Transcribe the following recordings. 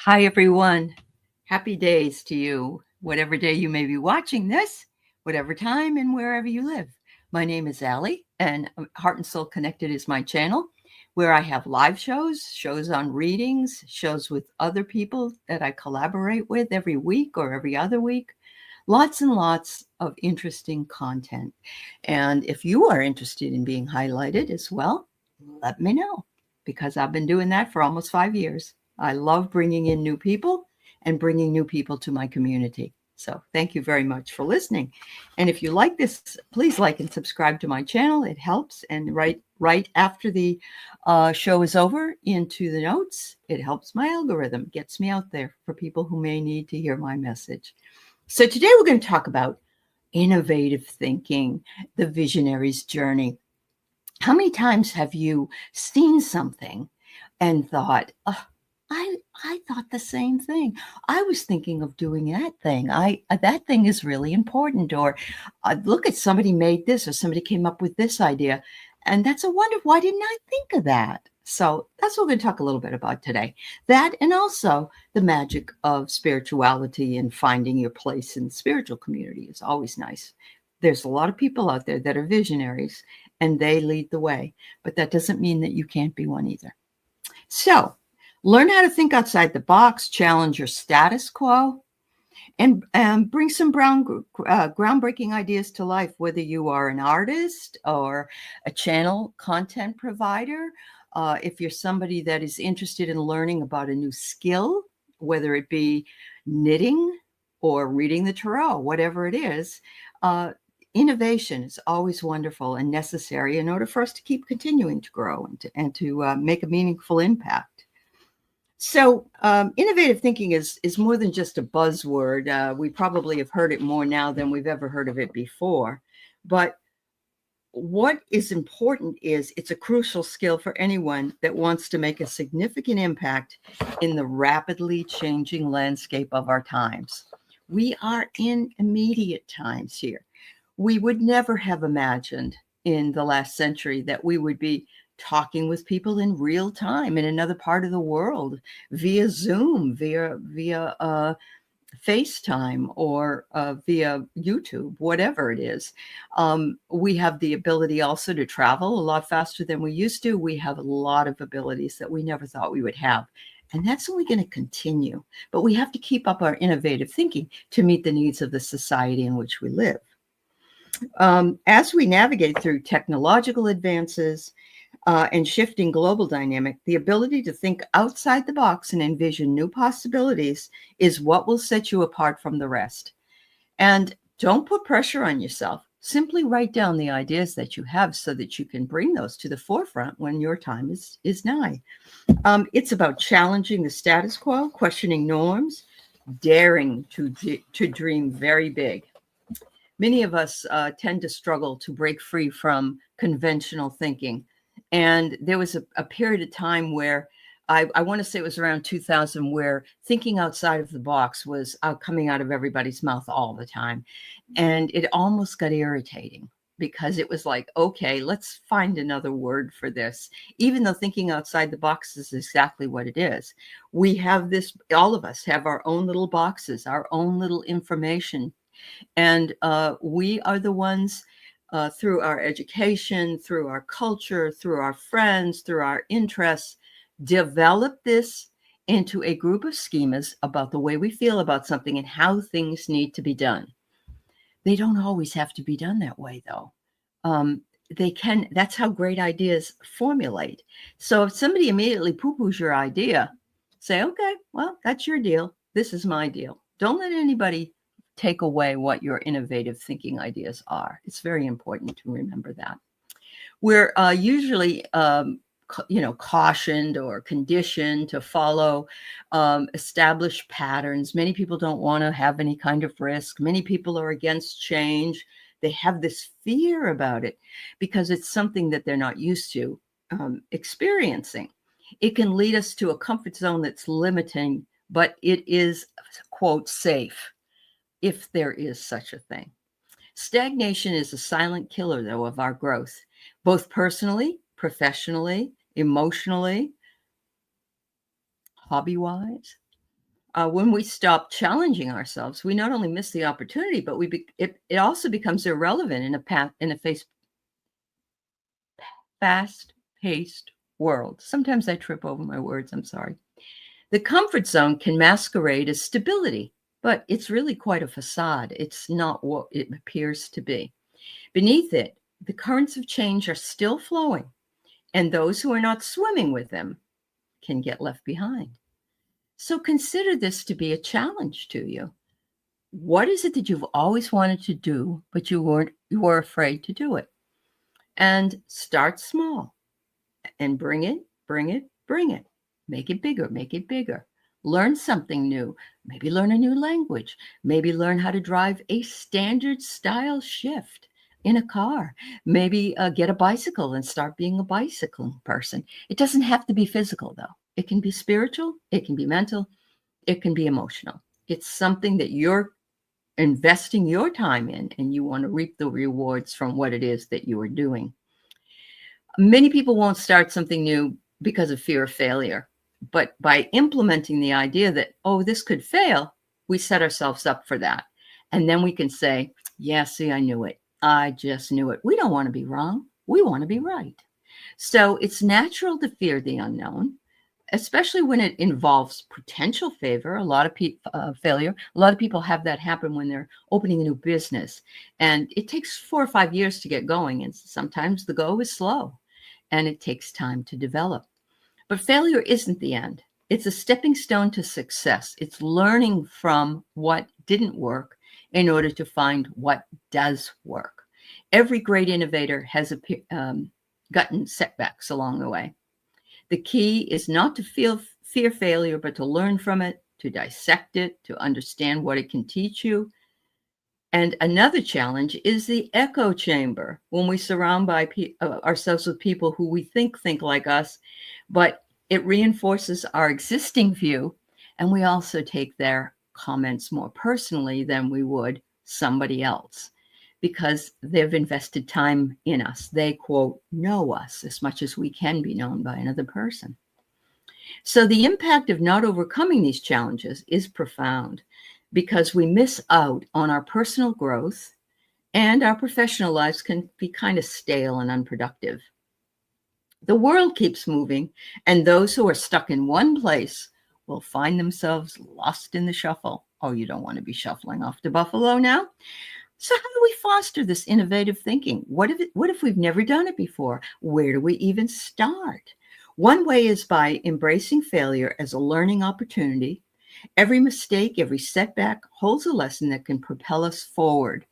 Hi, everyone. Happy days to you, whatever day you may be watching this, whatever time, and wherever you live. My name is Allie, and Heart and Soul Connected is my channel where I have live shows on readings, shows with other people that I collaborate with every week or every other week. Lots and lots of interesting content. And if you are interested in being highlighted as well, let me know because I've been doing that for almost 5 years. I love bringing in new people and bringing new people to my community. So thank you very much for listening. And if you like this, please like and subscribe to my channel. It helps. And right after the show is over into the notes, it helps my algorithm, gets me out there for people who may need to hear my message. So today we're going to talk about innovative thinking, the visionary's journey. How many times have you seen something and thought, oh, I thought the same thing. I was thinking of doing that thing. That thing is really important. Or look at somebody made this, or somebody came up with this idea, and that's a wonder. Why didn't I think of that? So that's what we're going to talk a little bit about today. That and also the magic of spirituality and finding your place in the spiritual community is always nice. There's a lot of people out there that are visionaries and they lead the way, but that doesn't mean that you can't be one either. So learn how to think outside the box, challenge your status quo, and bring some groundbreaking ideas to life, whether you are an artist or a channel content provider. If you're somebody that is interested in learning about a new skill, whether it be knitting or reading the tarot, whatever it is, innovation is always wonderful and necessary in order for us to keep continuing to grow and to make a meaningful impact. So innovative thinking is more than just a buzzword. We probably have heard it more now than we've ever heard of it before. But what is important is it's a crucial skill for anyone that wants to make a significant impact in the rapidly changing landscape of our times. We are in immediate times here. We would never have imagined in the last century that we would be talking with people in real time in another part of the world via Zoom, via FaceTime, or via YouTube, whatever it is. We have the ability also to travel a lot faster than we used to. We have a lot of abilities that we never thought we would have. And that's only going to continue. But we have to keep up our innovative thinking to meet the needs of the society in which we live. As we navigate through technological advances and shifting global dynamic, the ability to think outside the box and envision new possibilities is what will set you apart from the rest. And don't put pressure on yourself. Simply write down the ideas that you have so that you can bring those to the forefront when your time is nigh. It's about challenging the status quo, questioning norms, daring to dream very big. Many of us tend to struggle to break free from conventional thinking. And there was a period of time where I want to say it was around 2000 where thinking outside of the box was coming out of everybody's mouth all the time. And it almost got irritating because it was like, okay, let's find another word for this. Even though thinking outside the box is exactly what it is. We have this, all of us have our own little boxes, our own little information. And we are the ones through our education, through our culture, through our friends, through our interests, develop this into a group of schemas about the way we feel about something and how things need to be done. They don't always have to be done that way, though. They can, that's how great ideas formulate. So if somebody immediately poo-poos your idea, say, okay, well, that's your deal. This is my deal. Don't let anybody take away what your innovative thinking ideas are. It's very important to remember that. We're usually, cautioned or conditioned to follow established patterns. Many people don't want to have any kind of risk. Many people are against change. They have this fear about it because it's something that they're not used to experiencing. It can lead us to a comfort zone that's limiting, but it is, quote, safe, if there is such a thing. Stagnation is a silent killer, though, of our growth, both personally, professionally, emotionally, hobby-wise. When we stop challenging ourselves, we not only miss the opportunity, but it also becomes irrelevant in a fast-paced world. Sometimes I trip over my words. I'm sorry. The comfort zone can masquerade as stability, but it's really quite a facade. It's not what it appears to be. Beneath it, the currents of change are still flowing, and those who are not swimming with them can get left behind. So consider this to be a challenge to you. What is it that you've always wanted to do, but you were afraid to do it? And start small and bring it, bring it, bring it. Make it bigger, make it bigger. Learn something new. Maybe learn a new language. Maybe learn how to drive a standard style shift in a car. Maybe get a bicycle and start being a bicycling person. It doesn't have to be physical, though. It can be spiritual, it can be mental, it can be emotional. It's something that you're investing your time in, and you want to reap the rewards from what it is that you are doing. Many people won't start something new because of fear of failure, but by implementing the idea that, oh, this could fail, we set ourselves up for that. And then we can say, yeah, see, I knew it. I just knew it. We don't want to be wrong. We want to be right. So it's natural to fear the unknown, especially when it involves potential failure. A lot of people have that happen when they're opening a new business, and it takes 4 or 5 years to get going, and sometimes the go is slow and it takes time to develop. But failure isn't the end. It's a stepping stone to success. It's learning from what didn't work in order to find what does work. Every great innovator has gotten setbacks along the way. The key is not to fear failure, but to learn from it, to dissect it, to understand what it can teach you. And another challenge is the echo chamber, when we surround ourselves with people who we think like us, but it reinforces our existing view, and we also take their comments more personally than we would somebody else, because they've invested time in us. They, quote, know us as much as we can be known by another person. So the impact of not overcoming these challenges is profound, because we miss out on our personal growth, and our professional lives can be kind of stale and unproductive. The world keeps moving, and those who are stuck in one place will find themselves lost in the shuffle. Oh, you don't want to be shuffling off to Buffalo now? So how do we foster this innovative thinking? What if we've never done it before? Where do we even start? One way is by embracing failure as a learning opportunity. Every mistake, every setback holds a lesson that can propel us forward.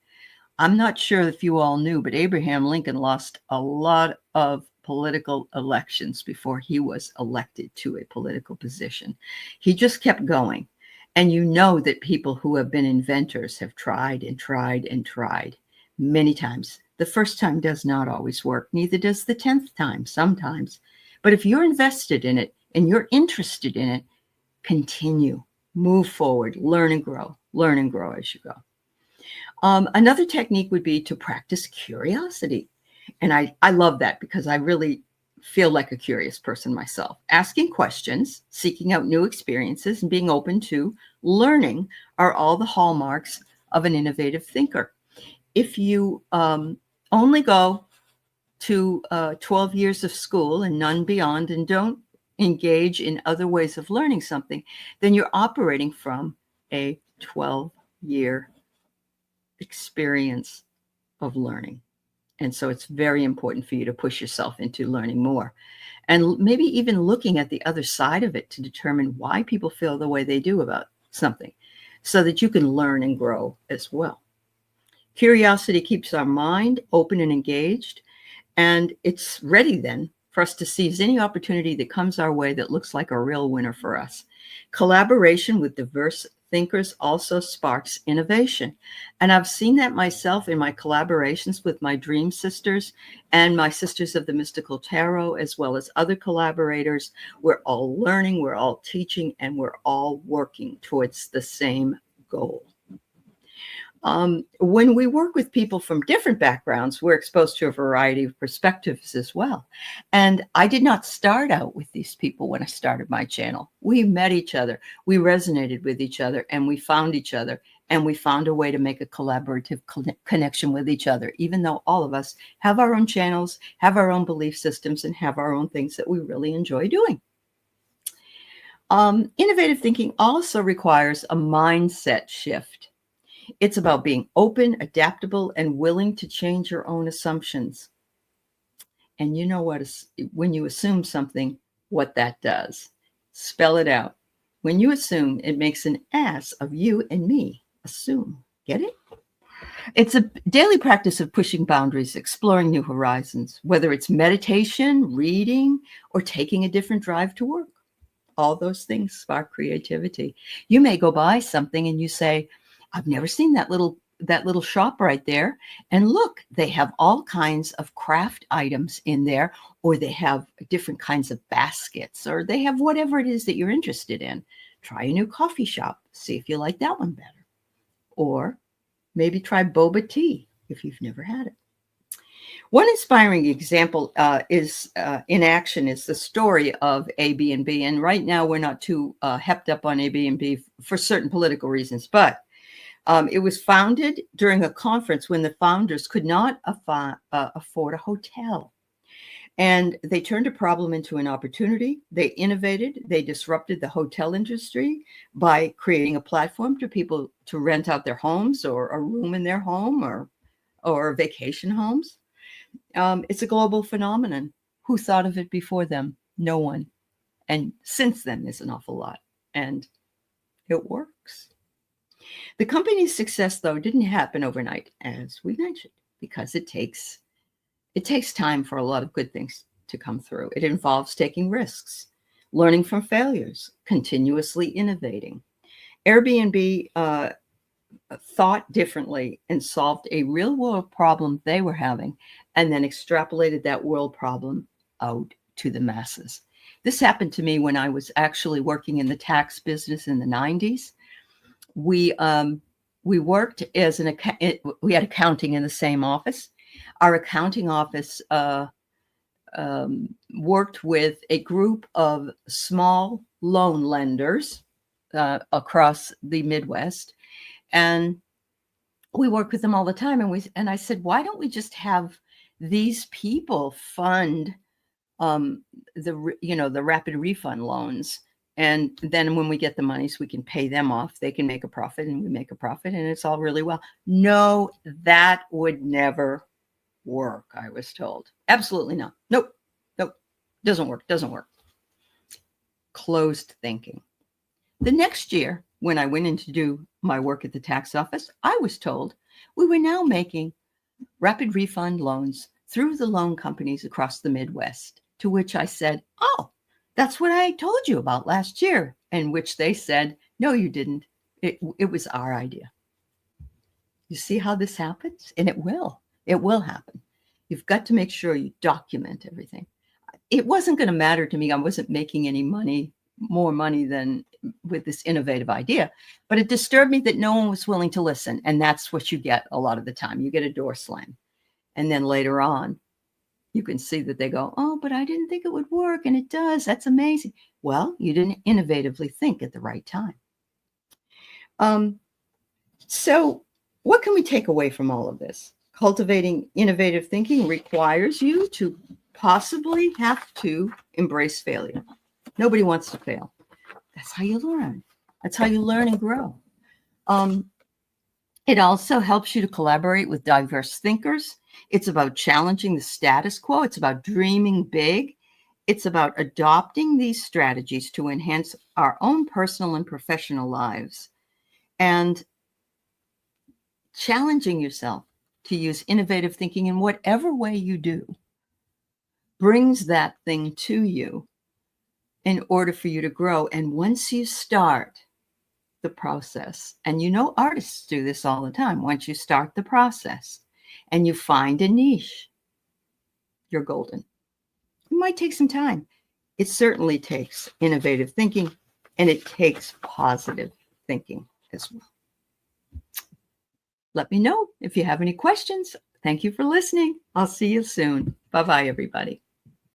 I'm not sure if you all knew, but Abraham Lincoln lost a lot of political elections before he was elected to a political position. He just kept going. And you know that people who have been inventors have tried and tried and tried many times. The first time does not always work, neither does the 10th time sometimes. But if you're invested in it and you're interested in it, continue, move forward, learn and grow as you go. Another technique would be to practice curiosity. And I love that, because I really feel like a curious person myself. Asking questions, seeking out new experiences, and being open to learning are all the hallmarks of an innovative thinker. If you only go to 12 years of school and none beyond, and don't engage in other ways of learning something, then you're operating from a 12-year experience of learning. And so it's very important for you to push yourself into learning more, and maybe even looking at the other side of it to determine why people feel the way they do about something, so that you can learn and grow as well. Curiosity keeps our mind open and engaged, and it's ready then for us to seize any opportunity that comes our way that looks like a real winner for us. Collaboration with diverse thinkers also sparks innovation. And I've seen that myself in my collaborations with my Dream Sisters and my Sisters of the Mystical Tarot, as well as other collaborators. We're all learning, we're all teaching, and we're all working towards the same goal. When we work with people from different backgrounds, we're exposed to a variety of perspectives as well. And I did not start out with these people when I started my channel. We met each other, we resonated with each other, and we found each other. And we found a way to make a collaborative connection with each other, even though all of us have our own channels, have our own belief systems, and have our own things that we really enjoy doing. Innovative thinking also requires a mindset shift. It's about being open, adaptable, and willing to change your own assumptions. And you know what, when you assume something, what that does. Spell it out. When you assume, it makes an ass of you and me. Assume. Get it? It's a daily practice of pushing boundaries, exploring new horizons, whether it's meditation, reading, or taking a different drive to work. All those things spark creativity. You may go by something and you say, I've never seen that little shop right there. And look, they have all kinds of craft items in there, or they have different kinds of baskets, or they have whatever it is that you're interested in. Try a new coffee shop. See if you like that one better. Or maybe try boba tea if you've never had it. One inspiring example in action is the story of Airbnb. And right now we're not too hepped up on Airbnb for certain political reasons, but it was founded during a conference when the founders could not afford a hotel. And they turned a problem into an opportunity. They innovated. They disrupted the hotel industry by creating a platform to people to rent out their homes or a room in their home or vacation homes. It's a global phenomenon. Who thought of it before them? No one. And since then, there's an awful lot. And it works. The company's success, though, didn't happen overnight, as we mentioned, because it takes time for a lot of good things to come through. It involves taking risks, learning from failures, continuously innovating. Airbnb thought differently and solved a real world problem they were having, and then extrapolated that world problem out to the masses. This happened to me when I was actually working in the tax business in the 90s. We worked as we had accounting in the same office. Our accounting office worked with a group of small loan lenders across the Midwest, and we worked with them all the time. And I said, why don't we just have these people fund the rapid refund loans? And then when we get the monies, we can pay them off. They can make a profit and we make a profit, and it's all really well. No, that would never work, I was told. Absolutely not. Nope. Doesn't work. Closed thinking. The next year, when I went in to do my work at the tax office, I was told we were now making rapid refund loans through the loan companies across the Midwest, to which I said, oh, that's what I told you about last year. And which they said, no, you didn't. It was our idea. You see how this happens? And it will happen. You've got to make sure you document everything. It wasn't going to matter to me. I wasn't making any more money than with this innovative idea, but it disturbed me that no one was willing to listen. And that's what you get a lot of the time. You get a door slam. And then later on, you can see that they go, oh, but I didn't think it would work. And it does. That's amazing. Well, you didn't innovatively think at the right time. So what can we take away from all of this? Cultivating innovative thinking requires you to possibly have to embrace failure. Nobody wants to fail. That's how you learn. That's how you learn and grow. It also helps you to collaborate with diverse thinkers. It's about challenging the status quo. It's about dreaming big. It's about adopting these strategies to enhance our own personal and professional lives, and challenging yourself to use innovative thinking in whatever way you do brings that thing to you in order for you to grow. And once you start the process, and artists do this all the time, once you start the process and you find a niche, you're golden. It might take some time. It certainly takes innovative thinking, and it takes positive thinking as well. Let me know if you have any questions. Thank you for listening. I'll see you soon. Bye-bye, everybody.